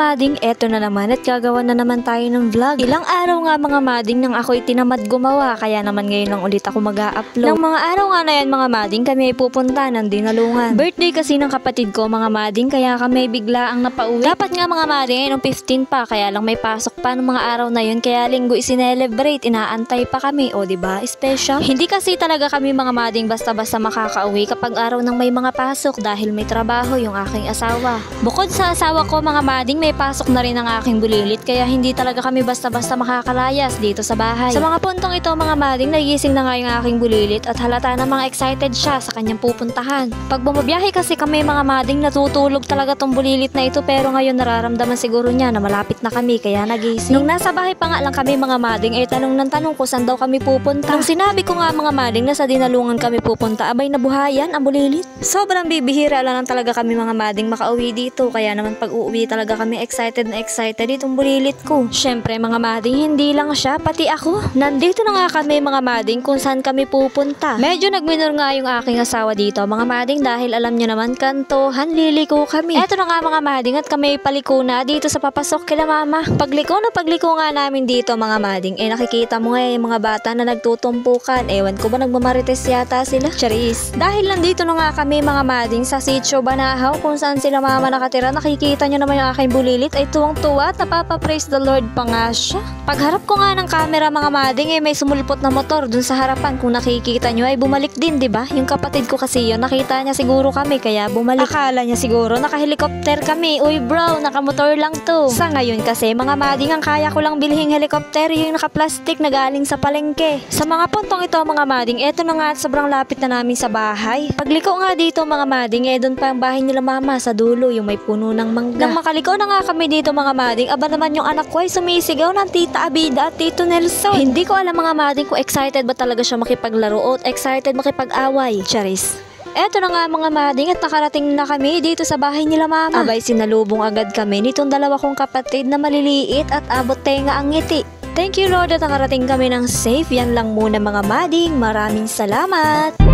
mading, eto na naman at gagawa na naman tayo ng vlog. Ilang araw nga mga mading nang ako'y tinamad gumawa, kaya naman ngayon lang ulit ako mag-a-upload. Nang mga araw nga na yan mga mading, kami ay pupunta ng Dinalungan. Birthday kasi ng kapatid ko mga mading, kaya kami bigla ang napauwi. Dapat nga mga mading ay nung 15 pa, kaya lang may pasok pa ng mga araw na yun, kaya linggo isinelebrate, inaantay pa kami, o diba, special. Hindi kasi talaga kami mga mading basta-basta makakauwi kapag araw nang may mga pasok dahil may trabaho yung aking asawa. Bukod sa asawa ko mga mading, may pasok na rin ang aking bulilit, kaya hindi talaga kami basta-basta makakalayas dito sa bahay. Sa mga puntong ito mga mading, nagising na nga yung aking bulilit at halata na mga excited siya sa kanyang pupuntahan. Pag bumabiyahe kasi kami mga mading, natutulog talaga tong bulilit na ito, pero ngayon nararamdaman siguro niya na malapit na kami kaya nagising. Nung nasa bahay pa nga lang kami mga mading, ay tanong ng tanong kung saan daw kami pupunta. Nung sinabi ko nga mga mading na sa Dinalungan kami pupunta, abay nabuhayan ang bulilit. Sobrang bibihira lang talaga kami mga mading makauwi dito, kaya naman pag uuwi talaga kami excited na excited itong bulilit ko. Syempre mga mading, hindi lang siya, pati ako. Nandito na nga kami mga mading kung saan kami pupunta. Medyo nagminor nga yung aking asawa dito mga mading, dahil alam nyo naman kantohan, liliko kami. Eto na nga mga mading at kami paliko na dito sa papasok kila mama. Pagliko nga namin dito mga mading, nakikita mo nga yung mga bata na nagtutumpukan. Ewan ko ba nagmamarites yata sila? Charis. Dahil nandito na nga kami mga mading sa Sitio Banahaw kung saan sila mama nakatira, nakikita nyo naman yung aking bulilit ay tuwang-tuwa at napapapraise the Lord pa nga siya. Pagharap ko nga ng camera mga mading, may sumulpot na motor dun sa harapan. Kung nakikita nyo ay bumalik din, diba? Yung kapatid ko kasi yun, nakita niya siguro kami kaya bumalik. Akala niya siguro naka-helicopter kami. Uy bro, nakamotor lang to. Sa ngayon kasi mga mading, ang kaya ko lang bilhing helicopter yung naka-plastic na galing sa palengke. Sa mga puntong ito mga mading, eto na nga at sobrang lapit na namin sa bahay. Pagliko nga dito mga mading, doon pa ang bahay nila mama sa dulo, yung may puno ng mangga. Nang makaliko na nga kami dito mga mading, aba naman yung anak ko ay sumisigaw ng Tita Abida at Tito Nelson. Hindi ko alam mga mading kung excited ba talaga siya makipaglaro o excited makipag-away. Charis. Eto na nga mga mading at nakarating na kami dito sa bahay nila mama. Abay sinalubong agad kami nitong dalawa kong kapatid na maliliit at abot tenga ang ngiti. Thank you Lord at nakarating kami ng safe. Yan lang muna mga mading. Maraming salamat.